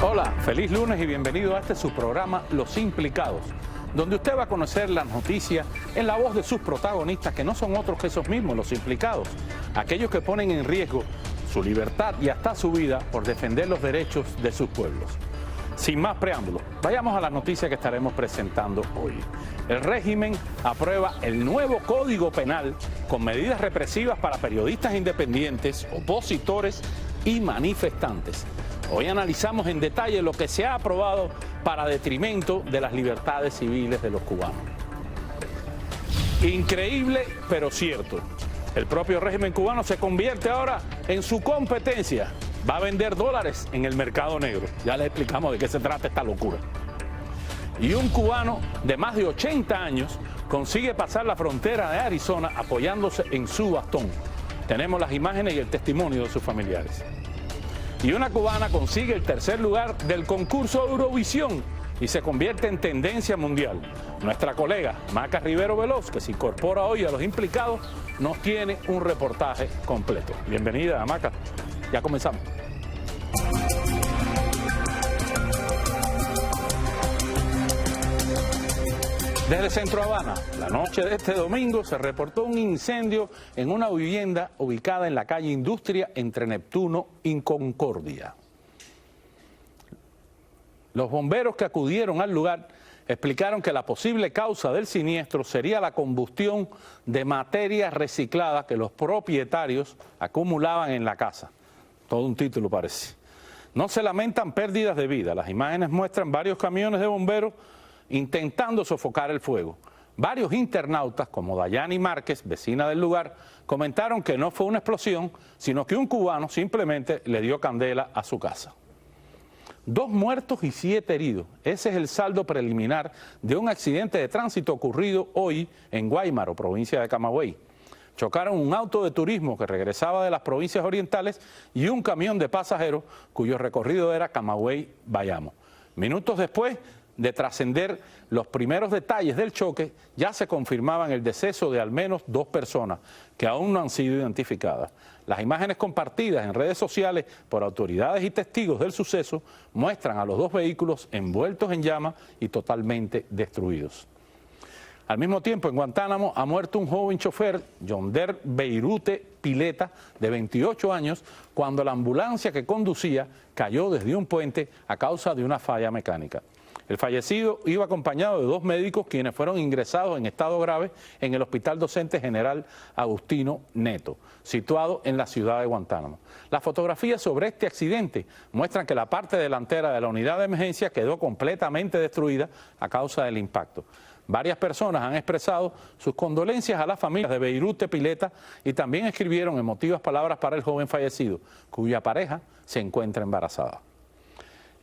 Hola, feliz lunes y bienvenido a este su programa Los Implicados, donde usted va a conocer las noticias en la voz de sus protagonistas, que no son otros que esos mismos, los implicados, aquellos que ponen en riesgo su libertad y hasta su vida por defender los derechos de sus pueblos. Sin más preámbulos, vayamos a las noticias que estaremos presentando hoy. El régimen aprueba el nuevo Código Penal con medidas represivas para periodistas independientes, opositores y manifestantes. Hoy analizamos en detalle lo que se ha aprobado para detrimento de las libertades civiles de los cubanos. Increíble, pero cierto. El propio régimen cubano se convierte ahora en su competencia. Va a vender dólares en el mercado negro. Ya les explicamos de qué se trata esta locura. Y un cubano de más de 80 años consigue pasar la frontera de Arizona apoyándose en su bastón. Tenemos las imágenes y el testimonio de sus familiares. Y una cubana consigue el tercer lugar del concurso Eurovisión y se convierte en tendencia mundial. Nuestra colega Maca Rivero Veloz, que se incorpora hoy a Los Implicados, nos tiene un reportaje completo. Bienvenida, Maca. Ya comenzamos. Desde Centro Habana, la noche de este domingo se reportó un incendio en una vivienda ubicada en la calle Industria entre Neptuno y Concordia. Los bomberos que acudieron al lugar explicaron que la posible causa del siniestro sería la combustión de materia reciclada que los propietarios acumulaban en la casa. Todo un título parece. No se lamentan pérdidas de vida. Las imágenes muestran varios camiones de bomberos intentando sofocar el fuego. Varios internautas, como Dayani Márquez, vecina del lugar, comentaron que no fue una explosión, sino que un cubano simplemente le dio candela a su casa. 2 muertos y 7 heridos. Ese es el saldo preliminar de un accidente de tránsito ocurrido hoy en Guaymaro, provincia de Camagüey. Chocaron un auto de turismo que regresaba de las provincias orientales y un camión de pasajeros cuyo recorrido era Camagüey-Bayamo. Minutos después de trascender los primeros detalles del choque, ya se confirmaban el deceso de al menos 2 personas que aún no han sido identificadas. Las imágenes compartidas en redes sociales por autoridades y testigos del suceso muestran a los 2 vehículos envueltos en llamas y totalmente destruidos. Al mismo tiempo, en Guantánamo ha muerto un joven chofer, Yonder Beirute Pileta, de 28 años, cuando la ambulancia que conducía cayó desde un puente a causa de una falla mecánica. El fallecido iba acompañado de 2 médicos quienes fueron ingresados en estado grave en el Hospital Docente General Agustino Neto, situado en la ciudad de Guantánamo. Las fotografías sobre este accidente muestran que la parte delantera de la unidad de emergencia quedó completamente destruida a causa del impacto. Varias personas han expresado sus condolencias a las familias de Beirute Pileta y también escribieron emotivas palabras para el joven fallecido, cuya pareja se encuentra embarazada.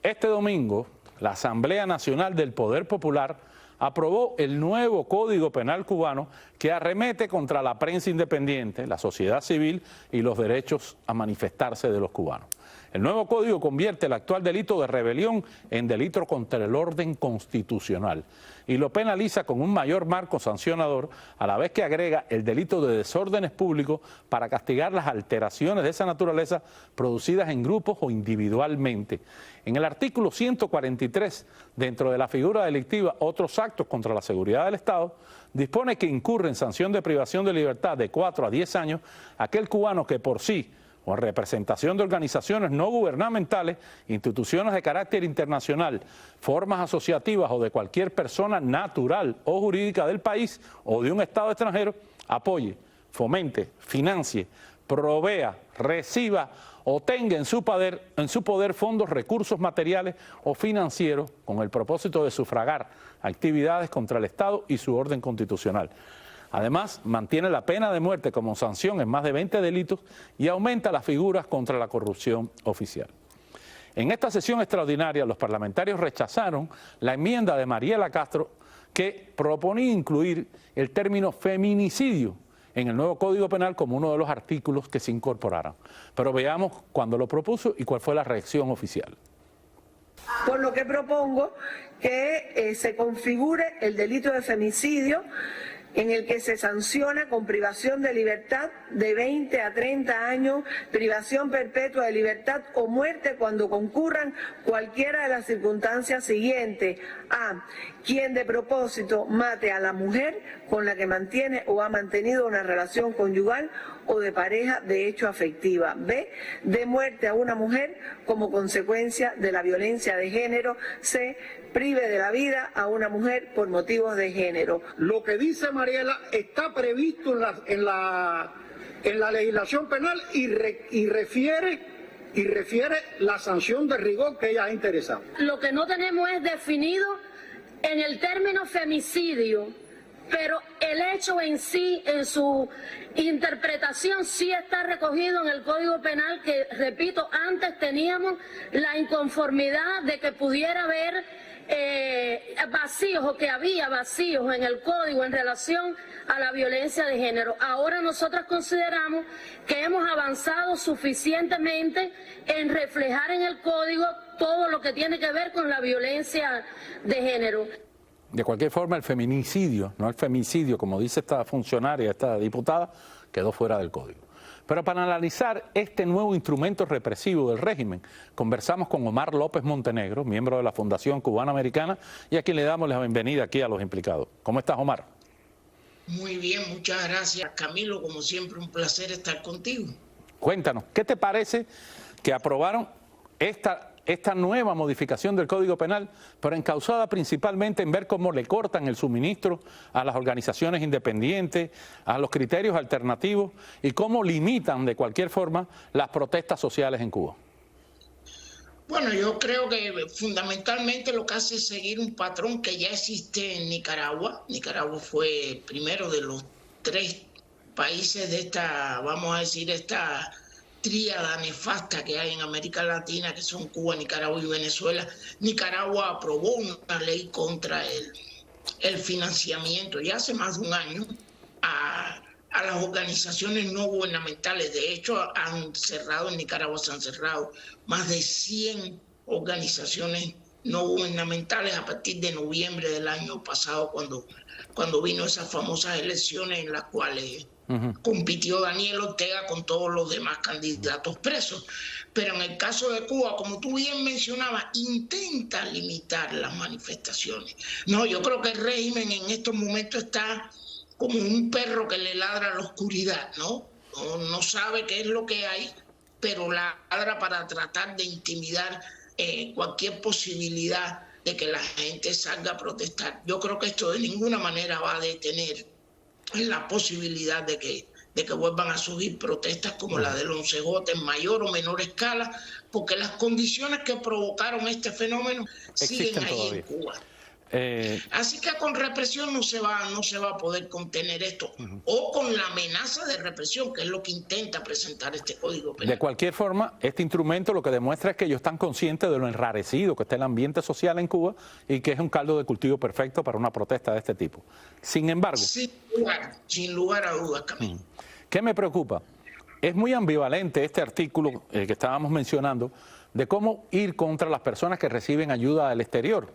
Este domingo, la Asamblea Nacional del Poder Popular aprobó el nuevo Código Penal cubano que arremete contra la prensa independiente, la sociedad civil y los derechos a manifestarse de los cubanos. El nuevo código convierte el actual delito de rebelión en delito contra el orden constitucional y lo penaliza con un mayor marco sancionador, a la vez que agrega el delito de desórdenes públicos para castigar las alteraciones de esa naturaleza producidas en grupos o individualmente. En el artículo 143, dentro de la figura delictiva otros actos contra la seguridad del Estado, dispone que incurre en sanción de privación de libertad de 4 a 10 años aquel cubano que por sí o en representación de organizaciones no gubernamentales, instituciones de carácter internacional, formas asociativas o de cualquier persona natural o jurídica del país o de un Estado extranjero, apoye, fomente, financie, provea, reciba o tenga en su poder fondos, recursos materiales o financieros con el propósito de sufragar actividades contra el Estado y su orden constitucional. Además, mantiene la pena de muerte como sanción en más de 20 delitos y aumenta las figuras contra la corrupción oficial. En esta sesión extraordinaria, los parlamentarios rechazaron la enmienda de Mariela Castro que proponía incluir el término feminicidio en el nuevo Código Penal como uno de los artículos que se incorporaran. Pero veamos cuándo lo propuso y cuál fue la reacción oficial. Por lo que propongo que se configure el delito de femicidio en el que se sanciona con privación de libertad de 20 a 30 años, privación perpetua de libertad o muerte cuando concurran cualquiera de las circunstancias siguientes. A. Quien de propósito mate a la mujer con la que mantiene o ha mantenido una relación conyugal o de pareja de hecho afectiva. B. De muerte a una mujer como consecuencia de la violencia de género. C. Prive de la vida a una mujer por motivos de género. Lo que dice Mariela está previsto en la legislación penal y refiere la sanción de rigor que ella ha interesado. Lo que no tenemos es definido en el término femicidio, pero el hecho en sí, en su interpretación, sí está recogido en el Código Penal, que, repito, antes teníamos la inconformidad de que pudiera haber vacíos o que había vacíos en el Código en relación a la violencia de género. Ahora nosotros consideramos que hemos avanzado suficientemente en reflejar en el Código todo lo que tiene que ver con la violencia de género. De cualquier forma, el feminicidio, no el femicidio, como dice esta funcionaria, esta diputada, quedó fuera del código. Pero para analizar este nuevo instrumento represivo del régimen, conversamos con Omar López Montenegro, miembro de la Fundación Cubana Americana, y a quien le damos la bienvenida aquí a los implicados. ¿Cómo estás, Omar? Muy bien, muchas gracias, Camilo. Como siempre, un placer estar contigo. Cuéntanos, ¿qué te parece que aprobaron esta nueva modificación del Código Penal, pero encausada principalmente en ver cómo le cortan el suministro a las organizaciones independientes, a los criterios alternativos y cómo limitan de cualquier forma las protestas sociales en Cuba? Bueno, yo creo que fundamentalmente lo que hace es seguir un patrón que ya existe en Nicaragua. Nicaragua fue el primero de los 3 países de esta, vamos a decir, esta tríada nefasta que hay en América Latina, que son Cuba, Nicaragua y Venezuela. Nicaragua aprobó una ley contra el financiamiento ya hace más de un año a las organizaciones no gubernamentales. De hecho, han cerrado en Nicaragua, se han cerrado más de 100 organizaciones no gubernamentales a partir de noviembre del año pasado, cuando vino esas famosas elecciones en las cuales compitió Daniel Ortega con todos los demás candidatos presos. Pero en el caso de Cuba, como tú bien mencionabas, intenta limitar las manifestaciones. No, yo creo que el régimen en estos momentos está como un perro que le ladra a la oscuridad, ¿no? No sabe qué es lo que hay, pero ladra para tratar de intimidar cualquier posibilidad de que la gente salga a protestar. Yo creo que esto de ninguna manera va a detener la posibilidad de que vuelvan a surgir protestas como la del 11J en mayor o menor escala, porque las condiciones que provocaron este fenómeno siguen ahí todavía en Cuba. Así que con represión no se va a poder contener esto, o con la amenaza de represión, que es lo que intenta presentar este Código Penal. De cualquier forma, este instrumento lo que demuestra es que ellos están conscientes de lo enrarecido que está el ambiente social en Cuba y que es un caldo de cultivo perfecto para una protesta de este tipo. Sin embargo, sin lugar a dudas, Camilo. ¿Qué me preocupa? Es muy ambivalente este artículo que estábamos mencionando de cómo ir contra las personas que reciben ayuda del exterior,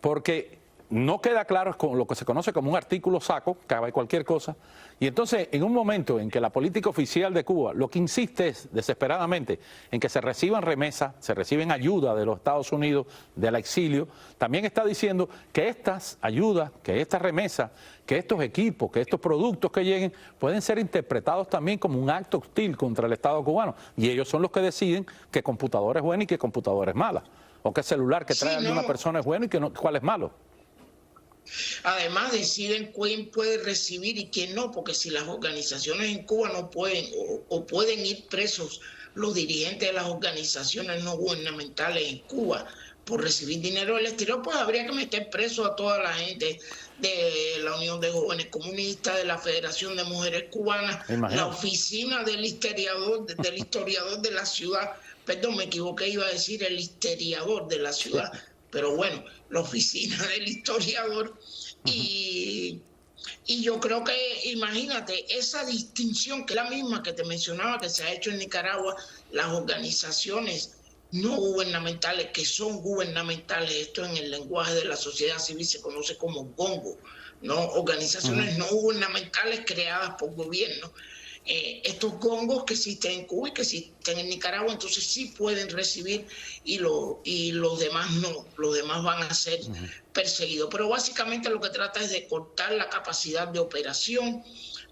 porque no queda claro, es lo que se conoce como un artículo saco, cabe cualquier cosa, y entonces en un momento en que la política oficial de Cuba lo que insiste es desesperadamente en que se reciban remesas, se reciben ayuda de los Estados Unidos, del exilio, también está diciendo que estas ayudas, que estas remesas, que estos equipos, que estos productos que lleguen pueden ser interpretados también como un acto hostil contra el Estado cubano, y ellos son los que deciden qué computador es bueno y qué computador es mala, o qué celular que trae alguna persona es bueno y cuál es malo. Además deciden quién puede recibir y quién no, porque si las organizaciones en Cuba no pueden o pueden ir presos los dirigentes de las organizaciones no gubernamentales en Cuba por recibir dinero del exterior, pues habría que meter preso a toda la gente de la Unión de Jóvenes Comunistas, de la Federación de Mujeres Cubanas, la oficina del historiador de la ciudad, perdón, me equivoqué, iba a decir el historiador de la ciudad, pero bueno, la oficina del historiador. Y yo creo que, imagínate, esa distinción que es la misma que te mencionaba que se ha hecho en Nicaragua, las organizaciones no gubernamentales que son gubernamentales. Esto en el lenguaje de la sociedad civil se conoce como gongo, ¿no? Organizaciones no gubernamentales creadas por gobierno. Estos gongos que existen en Cuba y que existen en Nicaragua, entonces sí pueden recibir y los demás no, los demás van a ser perseguidos. Pero básicamente lo que trata es de cortar la capacidad de operación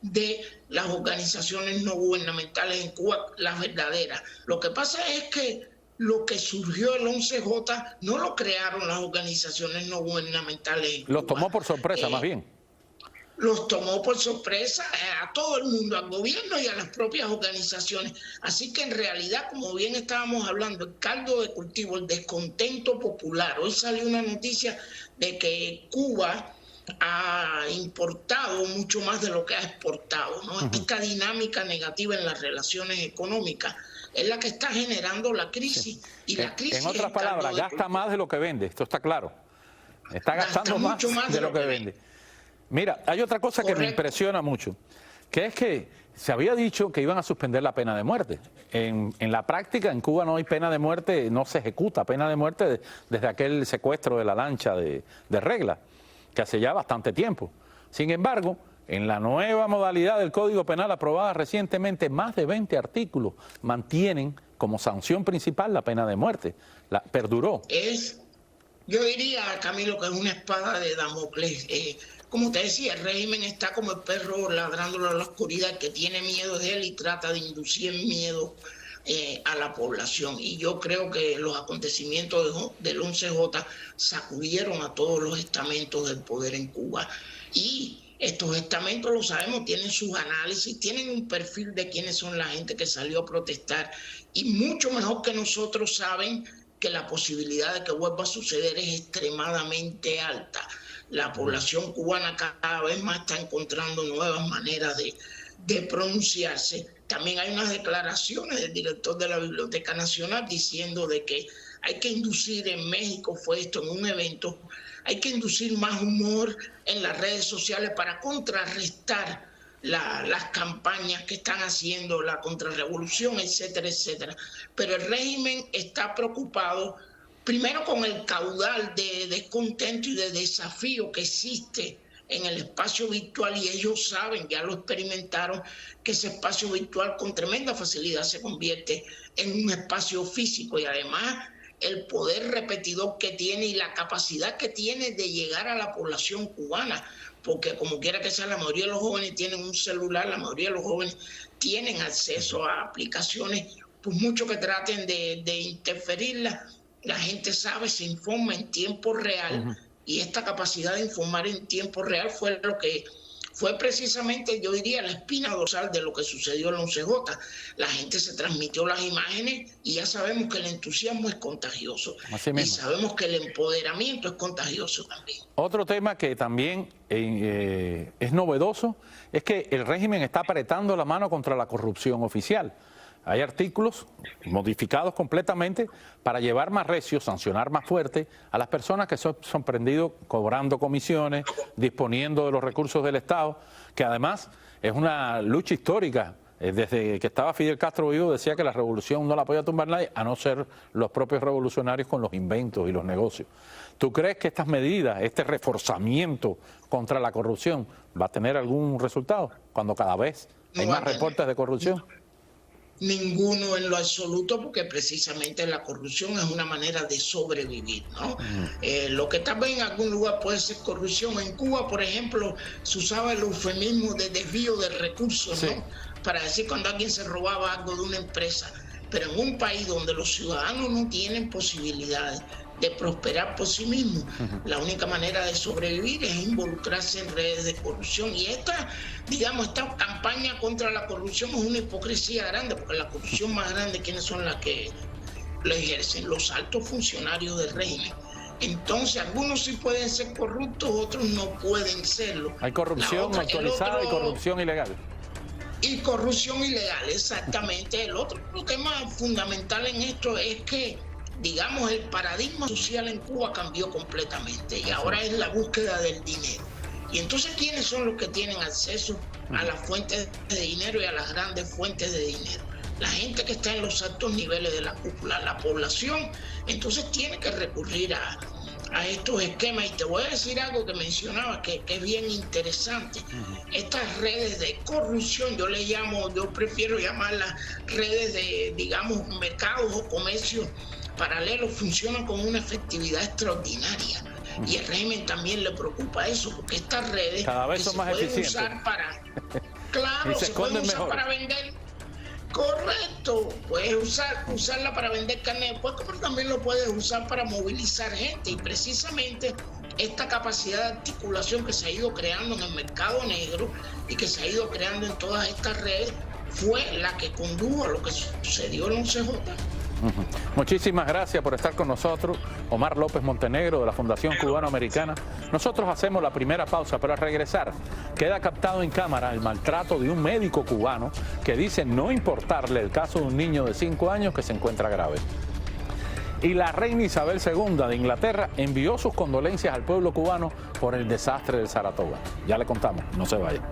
de las organizaciones no gubernamentales en Cuba, las verdaderas. Lo que pasa es que lo que surgió el 11J no lo crearon las organizaciones no gubernamentales en Cuba. Los tomó por sorpresa, más bien. Los tomó por sorpresa a todo el mundo, al gobierno y a las propias organizaciones. Así que en realidad, como bien estábamos hablando, el caldo de cultivo, el descontento popular. Hoy salió una noticia de que Cuba ha importado mucho más de lo que ha exportado, ¿no? Esta dinámica negativa en las relaciones económicas es la que está generando la crisis. Y la crisis, en otras palabras, gasta más de lo que vende, esto está claro. Está gastando más de lo que vende. Mira, hay otra cosa que me impresiona mucho, que es que se había dicho que iban a suspender la pena de muerte. En la práctica, en Cuba no hay pena de muerte, no se ejecuta pena de muerte desde aquel secuestro de la lancha de Regla, que hace ya bastante tiempo. Sin embargo, en la nueva modalidad del Código Penal aprobada recientemente, más de 20 artículos mantienen como sanción principal la pena de muerte. Perduró. Yo diría, Camilo, que es una espada de Damocles. Como te decía, el régimen está como el perro ladrándole a la oscuridad, que tiene miedo de él y trata de inducir miedo a la población. Y yo creo que los acontecimientos del 11J sacudieron a todos los estamentos del poder en Cuba. Y estos estamentos, lo sabemos, tienen sus análisis, tienen un perfil de quiénes son la gente que salió a protestar. Y mucho mejor que nosotros saben que la posibilidad de que vuelva a suceder es extremadamente alta. La población cubana cada vez más está encontrando nuevas maneras de pronunciarse. También hay unas declaraciones del director de la Biblioteca Nacional diciendo de que hay que inducir, en México fue esto, en un evento, hay que inducir más humor en las redes sociales para contrarrestar las campañas que están haciendo, la contrarrevolución, etcétera, etcétera. Pero el régimen está preocupado primero con el caudal de descontento y de desafío que existe en el espacio virtual, y ellos saben, ya lo experimentaron, que ese espacio virtual con tremenda facilidad se convierte en un espacio físico, y además el poder repetidor que tiene y la capacidad que tiene de llegar a la población cubana, porque como quiera que sea, la mayoría de los jóvenes tienen un celular, la mayoría de los jóvenes tienen acceso a aplicaciones, pues mucho que traten de interferirlas, la gente sabe, se informa en tiempo real, y esta capacidad de informar en tiempo real fue lo que fue precisamente, yo diría, la espina dorsal de lo que sucedió en el 11J. La gente se transmitió las imágenes y ya sabemos que el entusiasmo es contagioso. Y sabemos que el empoderamiento es contagioso también. Otro tema que también es novedoso es que el régimen está apretando la mano contra la corrupción oficial. Hay artículos modificados completamente para llevar más recio, sancionar más fuerte a las personas que son prendidos cobrando comisiones, disponiendo de los recursos del Estado, que además es una lucha histórica. Desde que estaba Fidel Castro vivo decía que la revolución no la podía tumbar nadie, a no ser los propios revolucionarios con los inventos y los negocios. ¿Tú crees que estas medidas, este reforzamiento contra la corrupción va a tener algún resultado cuando cada vez hay más reportes de corrupción? Ninguno en lo absoluto, porque precisamente la corrupción es una manera de sobrevivir, ¿no? Lo que tal vez en algún lugar puede ser corrupción. En Cuba, por ejemplo, se usaba el eufemismo de desvío de recursos, ¿no? Para decir cuando alguien se robaba algo de una empresa. Pero en un país donde los ciudadanos no tienen posibilidades de prosperar por sí mismos, la única manera de sobrevivir es involucrarse en redes de corrupción. Y esta campaña contra la corrupción es una hipocresía grande, porque la corrupción más grande, ¿quiénes son las que la ejercen? Los altos funcionarios del régimen. Entonces, algunos sí pueden ser corruptos, otros no pueden serlo. Hay corrupción autorizada y corrupción ilegal. Y corrupción ilegal, exactamente. El otro tema fundamental en esto es que, digamos, el paradigma social en Cuba cambió completamente y ahora es la búsqueda del dinero. Y entonces, ¿quiénes son los que tienen acceso a las fuentes de dinero y a las grandes fuentes de dinero? la gente que está en los altos niveles de la cúpula, la población, entonces tiene que recurrir a estos esquemas. Y te voy a decir algo que mencionaba que es bien interesante. Estas redes de corrupción, yo prefiero llamarlas redes de, digamos, mercados o comercios paralelos, funcionan con una efectividad extraordinaria. Y el régimen también le preocupa eso, porque estas redes cada vez son más eficientes. Usar para, claro, se pueden usar mejor para vender. Correcto, puedes usarla para vender carne de puerco, pero también lo puedes usar para movilizar gente. Y precisamente esta capacidad de articulación que se ha ido creando en el mercado negro y que se ha ido creando en todas estas redes fue la que condujo a lo que sucedió en el CJ. Muchísimas gracias por estar con nosotros, Omar López Montenegro, de la Fundación Cubano-Americana. Nosotros hacemos la primera pausa, pero al regresar queda captado en cámara el maltrato de un médico cubano que dice no importarle el caso de un niño de 5 años que se encuentra grave. Y la reina Isabel II de Inglaterra envió sus condolencias al pueblo cubano por el desastre del Saratoga. Ya le contamos, no se vaya.